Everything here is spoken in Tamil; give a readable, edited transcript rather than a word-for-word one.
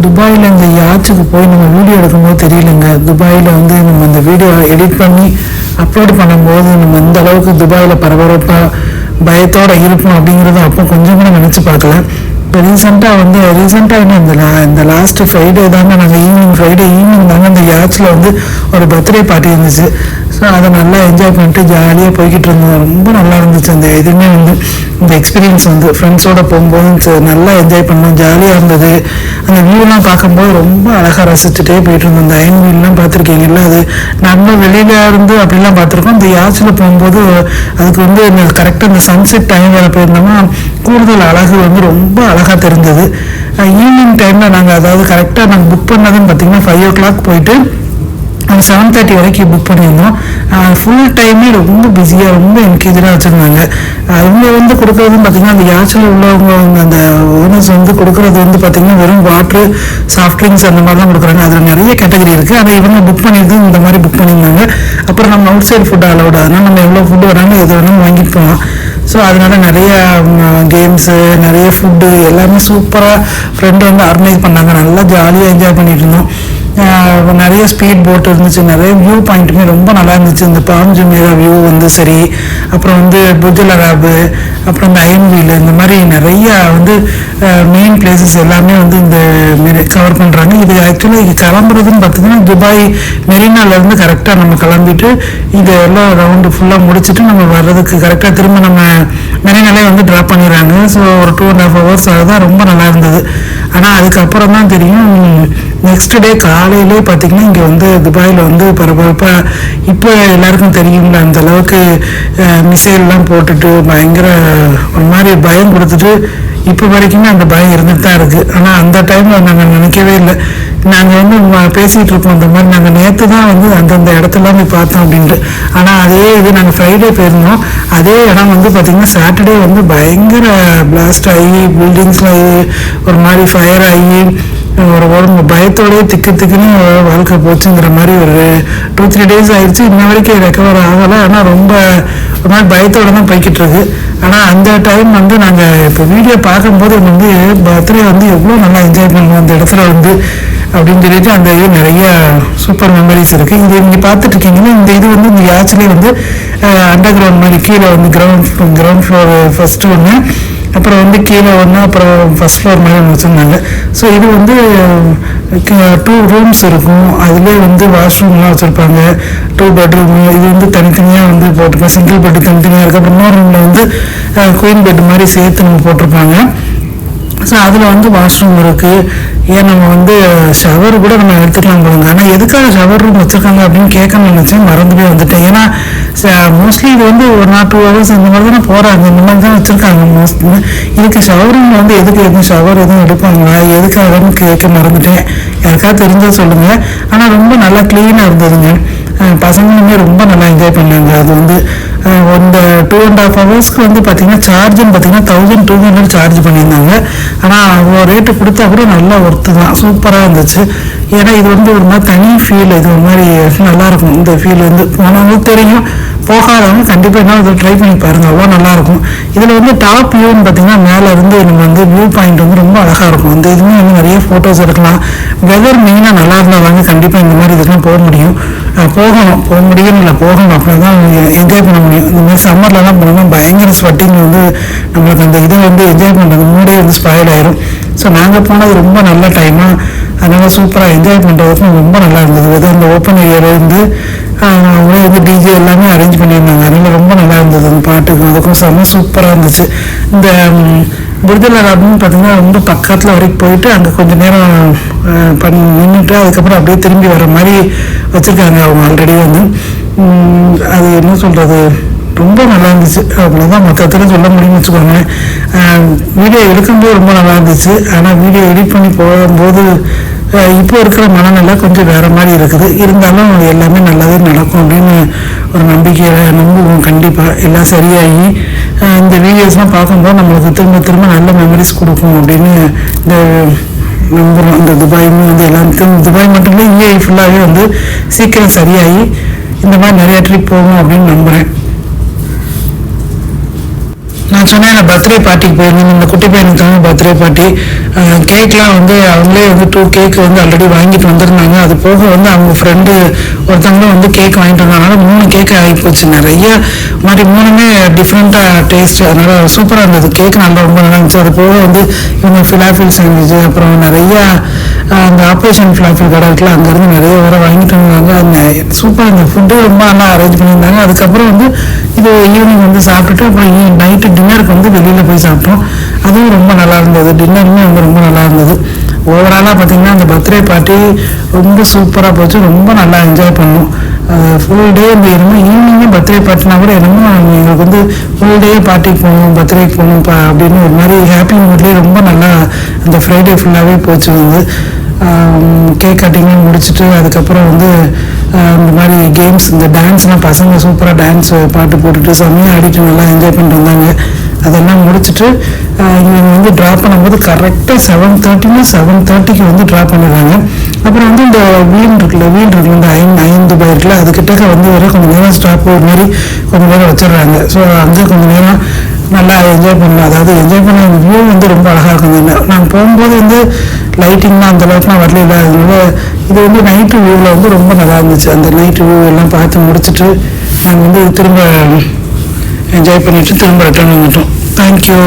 துபாயில் இந்த யாச்சுக்கு போய் நம்ம வீடியோ எடுக்கும்போது தெரியலைங்க. துபாயில் வந்து நம்ம இந்த வீடியோ எடிட் பண்ணி அப்லோட் பண்ணும்போது நம்ம இந்த அளவுக்கு துபாயில் பரபரப்பாக பயத்தோடு இருப்போம் அப்படிங்கிறத அப்போ கொஞ்சம் கூட நினச்சி பார்க்கல. இப்போ ரீசெண்டாக என்ன இந்த லாஸ்ட்டு ஃப்ரைடே தாங்க, நாங்கள் ஃப்ரைடே ஈவினிங் தாங்க இந்த யாச்சில் வந்து ஒரு பர்த்டே பார்ட்டி இருந்துச்சு. ஸோ அதை நல்லா என்ஜாய் பண்ணிட்டு ஜாலியாக போய்கிட்டு இருந்தோம். ரொம்ப நல்லா இருந்துச்சு. அந்த இதுவுமே வந்து இந்த எக்ஸ்பீரியன்ஸ் வந்து ஃப்ரெண்ட்ஸோடு போகும்போது நல்லா என்ஜாய் பண்ணோம், ஜாலியாக இருந்தது. அந்த வியூலாம் பார்க்கும்போது ரொம்ப அழகாக ரசிச்சுட்டே போயிட்டு இருந்தோம். அந்த அயன் வீல்லாம் பார்த்துருக்கீங்கல்ல, அது நம்ம வெளியில இருந்து அப்படிலாம் பார்த்துருக்கோம். இந்த யாச்சில் போகும்போது அதுக்கு வந்து கரெக்டாக இந்த சன்செட் டைம் வேறு போயிருந்தோம்னா கூடுதல் அழகு வந்து ரொம்ப அழகாக தெரிஞ்சது. ஈவினிங் டைமில் அதாவது கரெக்டாக நாங்கள் புக் பண்ணதுன்னு பார்த்தீங்கன்னா 5 o'clock போயிட்டு 7:30 வரைக்கும் புக் பண்ணியிருந்தோம். ஃபுல் டைமே ரொம்ப பிஸியாக ரொம்ப என்கேஜாக வச்சுருந்தாங்க. அவங்க வந்து கொடுக்குறதுன்னு பார்த்தீங்கன்னா அந்த யாச்சில் உள்ளவங்க அந்த ஓனர்ஸ் வந்து கொடுக்குறது வந்து பார்த்திங்கன்னா வெறும் வாட்ரு, சாஃப்ட் ட்ரிங்க்ஸ் அந்த மாதிரி தான் கொடுக்குறாங்க. அதில் நிறைய கேட்டகரி இருக்குது. ஆனால் இவங்க புக் பண்ணியிருந்து இந்த மாதிரி புக் பண்ணியிருந்தாங்க. அப்புறம் நம்ம அவுட் சைடு ஃபுட் அலோடு, அதனால் நம்ம எவ்வளோ ஃபுட்டு வேணாலும் எது வேணாலும் வாங்கிட்டு போகலாம். ஸோ அதனால நிறைய கேம்ஸு, நிறைய ஃபுட்டு எல்லாமே சூப்பராக ஃப்ரெண்டு வந்து ஆர்கனைஸ் பண்ணாங்க. நல்லா ஜாலியாக என்ஜாய் பண்ணிட்டு இருந்தோம். நிறைய ஸ்பீட் போட் இருந்துச்சு, நிறைய வியூ பாயிண்ட்டுமே ரொம்ப நல்லா இருந்துச்சு. இந்த பாம் ஜுமேரா வியூ வந்து சரி, அப்புறம் வந்து புஜல் அராபு, அப்புறம் இந்த அயன் வீல், இந்த மாதிரி நிறையா வந்து மெயின் பிளேசஸ் எல்லாமே வந்து இந்த கவர் பண்ணுறாங்க. இது ஆக்சுவலாக கிளம்புறதுன்னு பார்த்தீங்கன்னா துபாய் மெரினாலேருந்து கரெக்டாக நம்ம கிளம்பிட்டு இது எல்லாம் ரவுண்டு ஃபுல்லாக முடிச்சுட்டு நம்ம வர்றதுக்கு கரெக்டாக திரும்ப நம்ம மெரினாலே வந்து ட்ராப் பண்ணிடுறாங்க. ஸோ ஒரு 2.5 hours தான். ரொம்ப நல்லா இருந்தது. ஆனால் அதுக்கப்புறம் தான் தெரியும், நெக்ஸ்ட் டே காலையிலே பார்த்திங்கன்னா இங்கே வந்து துபாயில் வந்து பரபரப்பாக இப்போ எல்லாருக்கும் தெரியும்ல, அந்த அளவுக்கு மிசைல்லாம் போட்டுட்டு பயங்கர ஒரு மாதிரி பயம் கொடுத்துட்டு இப்போ வரைக்குமே அந்த பயம் இருந்துட்டு தான் இருக்குது. ஆனால் அந்த டைமில் நாங்கள் நினைக்கவே இல்லை. நாங்கள் வந்து பேசிகிட்டு இருக்கோம் இந்த மாதிரி நாங்கள் நேற்று தான் வந்து அந்தந்த இடத்துலாம் போய் பார்த்தோம் அப்படின்ட்டு. ஆனால் அதே இது நாங்கள் ஃப்ரைடே போயிருந்தோம். அதே இடம் வந்து பார்த்திங்கன்னா சாட்டர்டே வந்து பயங்கர பிளாஸ்ட் ஆகி பில்டிங்ஸில் ஒரு மாதிரி ஃபயர் ஆகி ஒரு உடம்பு பயத்தோடய திக்குன்னு வாழ்க்கை போச்சுங்கிற மாதிரி ஒரு 2-3 days ஆயிடுச்சு. இன்ன வரைக்கும் ரெக்கவர் ஆகலை. ஆனால் ரொம்ப ஒரு மாதிரி பயத்தோடு தான் போய்கிட்டு இருக்கு. ஆனால் அந்த டைம் வந்து நாங்கள் இப்போ வீடியோ பார்க்கும்போது வந்து பர்த்டே வந்து எவ்வளோ நல்லா என்ஜாய் பண்ணுவோம் அந்த இடத்துல வந்து அப்படின்னு சொல்லிட்டு அந்த இது நிறைய சூப்பர் மெமரிஸ் இருக்குது. இது நீங்கள் பார்த்துட்டு இருக்கீங்கன்னா இந்த இது வந்து இந்த யாச்சிலே வந்து அண்டர் கிரவுண்ட் மாதிரி கீழே வந்து கிரவுண்ட் ஃப்ளோர் ஃபஸ்ட்டு ஒன்று, அப்புறம் வந்து கீழே ஒன்று, அப்புறம் ஃபஸ்ட் ஃப்ளோர் மாதிரி ஒன்று வச்சுருந்தாங்க. ஸோ இது வந்து 2 rooms இருக்கும். அதிலே வந்து வாஷ்ரூம்லாம் வச்சுருப்பாங்க. 2 bedroom. இது வந்து தனித்தனியாக வந்து போட்டிருப்பாங்க. சிங்கிள் பெட்டு தனித்தனியாக இருக்குது. அப்புறம் இன்னொரு ரூமில் வந்து குயின் பெட் மாதிரி சேர்த்து நம்ம போட்டிருப்பாங்க. ஸோ அதில் வந்து வாஷ்ரூம் இருக்குது. ஏன் நம்ம வந்து ஷவர் கூட நம்ம எடுத்துக்கலாம் போடுங்க. ஆனால் எதுக்காக ஷவர் ரூம் வச்சுருக்காங்க அப்படின்னு கேட்கணும்னு நினச்சேன், மறந்துவே வந்துட்டேன். ஏன்னா மோஸ்ட்லி இது வந்து 1 or 2 hours இந்த மாதிரி தானே போகிறாங்க, இந்த மாதிரி தான் வச்சுருக்காங்க மோஸ்ட்லி. இதுக்கு ஷவர் ரூம் வந்து எதுவும் ஷவர் எதுவும் எடுப்பாங்களா எதுக்காகன்னு கேட்க மறந்துட்டேன். யாருக்காவது தெரிஞ்சால் சொல்லுங்கள். ஆனால் ரொம்ப நல்லா க்ளீனாக இருந்ததுங்க. பசங்களுமே ரொம்ப நல்லா என்ஜாய் பண்ணாங்க. அது வந்து இந்த 2.5 hours வந்து பார்த்திங்கன்னா சார்ஜுன்னு பார்த்திங்கன்னா 1200 சார்ஜ் பண்ணியிருந்தாங்க. ஆனால் அவ்வளோ ரேட்டு கொடுத்தா கூட நல்லா ஒர்த்து தான், சூப்பராக இருந்துச்சு. ஏன்னா இது வந்து ஒரு மாதிரி தனி ஃபீல், இது ஒரு மாதிரி நல்லாயிருக்கும். இந்த ஃபீல் வந்து போனவங்களுக்கு தெரியும், போகாதவங்க கண்டிப்பாக என்ன இதை ட்ரை பண்ணி பாருங்கள், அவ்வளோ நல்லாயிருக்கும். இதில் வந்து டாப் வியூன்னு பார்த்திங்கன்னா மேலே இருந்து நம்ம வந்து வியூ பாயிண்ட் வந்து ரொம்ப அழகாக இருக்கும். அந்த இதுவுமே வந்து நிறைய ஃபோட்டோஸ் எடுக்கலாம். வெதர் மெயினாக நல்லா இருந்தால் வாங்க கண்டிப்பாக இந்த மாதிரி இதுக்கெலாம் போக முடியும். போக முடியும் இல்லை போகணும், அப்படி தான் என்ஜாய் பண்ண முடியும். இந்த மாதிரி சம்மர்லலாம் போனோம்னா பயங்கர ஸ்வெட்டிங் வந்து நம்மளுக்கு அந்த இதை வந்து என்ஜாய் பண்ணுறது மூடே வந்து ஸ்பாயில் ஆயிரும். ஸோ நாங்கள் போனது ரொம்ப நல்ல டைமாக, அதனால் சூப்பராக என்ஜாய் பண்ணுறதுக்கும் ரொம்ப நல்லா இருந்தது. வெதர் இந்த ஓப்பன் ஏரியாவிலேருந்து அவங்களே வந்து டிஜே எல்லாமே அரேஞ்ச் பண்ணியிருந்தாங்க. அதனால் ரொம்ப நல்லா இருந்தது. அந்த பாட்டுக்கும் அதுக்கும் செம்ம சூப்பராக இருந்துச்சு. இந்த புர்ஜல் அராப்னு பார்த்திங்கன்னா ரொம்ப பக்கத்தில் வரைக்கும் போயிட்டு அங்கே கொஞ்சம் நேரம் நின்றுட்டு அதுக்கப்புறம் அப்படியே திரும்பி வர மாதிரி வச்சுருக்காங்க அவங்க ஆல்ரெடி வந்து. அது என்ன சொல்கிறது, ரொம்ப நல்லா இருந்துச்சு. அவ்வளோதான் மொத்தத்தில் சொல்ல முடியும்னு வச்சுக்கோங்க. வீடியோ எடுக்கும்போது ரொம்ப நல்லா இருந்துச்சு. ஆனால் வீடியோ எடிட் பண்ணி போகும்போது இப்போ இருக்கிற மனநிலை கொஞ்சம் வேறு மாதிரி இருக்குது. இருந்தாலும் எல்லாமே நல்லாவே நடக்கும் அப்படின்னு ஒரு நம்பிக்கையில் நம்புவோம். கண்டிப்பாக எல்லாம் சரியாகி இந்த வீடியோஸ்லாம் பார்க்கும்போது நம்மளுக்கு திரும்ப திரும்ப நல்ல மெமரிஸ் கொடுக்கும் அப்படின்னு இந்த நம்புகிறோம். இந்த துபாயுமே வந்து எல்லாத்தையும் துபாய் மட்டும் இல்லை, UAE ஃபுல்லாகவே வந்து சீக்கிரம் சரியாகி இந்த மாதிரி நிறைய ட்ரிப் போகும் அப்படின்னு நம்புகிறேன். நான் சொன்னேன் நான் பர்த்டே பார்ட்டிக்கு போயிருந்தேன், இந்த குட்டி பையனுக்கான பர்த்டே பார்ட்டி. கேக்லாம் வந்து அவங்களே வந்து 2 கேக் வந்து ஆல்ரெடி வாங்கிட்டு வந்திருந்தாங்க. அது போக வந்து அவங்க ஃப்ரெண்டு ஒருத்தவங்களும் வந்து கேக் வாங்கிட்டு வந்ததுனால 3 கேக் ஆகிப்போச்சு. நிறைய மாதிரி 3மே டிஃப்ரெண்ட்டாக டேஸ்ட், அதனால் சூப்பராக இருந்தது. கேக் நல்லா ரொம்ப நல்லா இருந்துச்சு. அது போக வந்து இவங்க ஃபிலாஃபில் சாண்ட்விச், அப்புறம் நிறையா அந்த ஆப்ரேஷன் ஃபிலாஃபில் கடை இருக்குல்ல, அங்கேருந்து நிறைய வேறு வாங்கிட்டு வந்தாங்க. அந்த சூப்பராக இந்த ஃபுட்டு ரொம்ப நல்லா அரேஞ்ச் பண்ணியிருந்தாங்க. அதுக்கப்புறம் வந்து இது ஈவினிங் வந்து சாப்பிட்டுட்டு அப்புறம் நைட்டு டின்னருக்கு வந்து வெளியில் போய் சாப்பிட்டோம். அதுவும் ரொம்ப நல்லா இருந்தது. டின்னருமே வந்து ரொம்ப நல்லா இருந்தது. ஓவராலாக பார்த்திங்கன்னா அந்த பர்த்டே பார்ட்டி ரொம்ப சூப்பராக போச்சு. ரொம்ப நல்லா என்ஜாய் பண்ணோம். ஃபுல் டே இந்த ஈவினிங்கே பர்த்டே பார்ட்டினா கூட என்னமோ எங்களுக்கு வந்து ஃபுல் டே பார்ட்டிக்கு போகணும், பர்த்டேக்கு போகணும் அப்படின்னு ஒரு மாதிரி ஹாப்பி மூட்லேயே ரொம்ப நல்லா அந்த ஃப்ரைடே ஃபுல்லாகவே போச்சு. வந்து கேக் கட்டிங்லாம் முடிச்சுட்டு அதுக்கப்புறம் வந்து இந்த மாதிரி கேம்ஸ், இந்த டான்ஸ்லாம் பசங்க சூப்பராக டான்ஸ் பாட்டு போட்டுட்டு செம்மையாக ஆடிட்டு நல்லா என்ஜாய் பண்ணிட்டு வந்தாங்க. அதெல்லாம் முடிச்சுட்டு இவங்க வந்து ட்ராப் பண்ணும்போது கரெக்டாக 7:30க்கு வந்து ட்ராப் பண்ணிடுறாங்க. அப்புறம் வந்து இந்த வீல் இருக்குல்ல இந்த ஐந்து துபாய் இருக்குல்ல, அதுக்கிட்டக்க வந்து வர கொஞ்சம் நேரம் ஸ்டாப் ஒரு மாதிரி கொஞ்சம் நேரம் வச்சிடுறாங்க. ஸோ அங்கே கொஞ்சம் நேரம் நல்லா என்ஜாய் பண்ணலாம். அதாவது என்ஜாய் பண்ண வியூ வந்து ரொம்ப அழகாக இருக்கும். நாங்கள் போகும்போது வந்து லைட்டிங்லாம் அந்தளவுக்குலாம் வரல. அதனால இது வந்து நைட்டு வியூவில் வந்து ரொம்ப நல்லா இருந்துச்சு. அந்த நைட்டு வியூ எல்லாம் பார்த்து முடிச்சுட்டு நாங்கள் வந்து திரும்ப என்ஜாய் பண்ணிவிட்டு திரும்ப ரிட்டர்ன் வந்துட்டோம். தேங்க்யூ.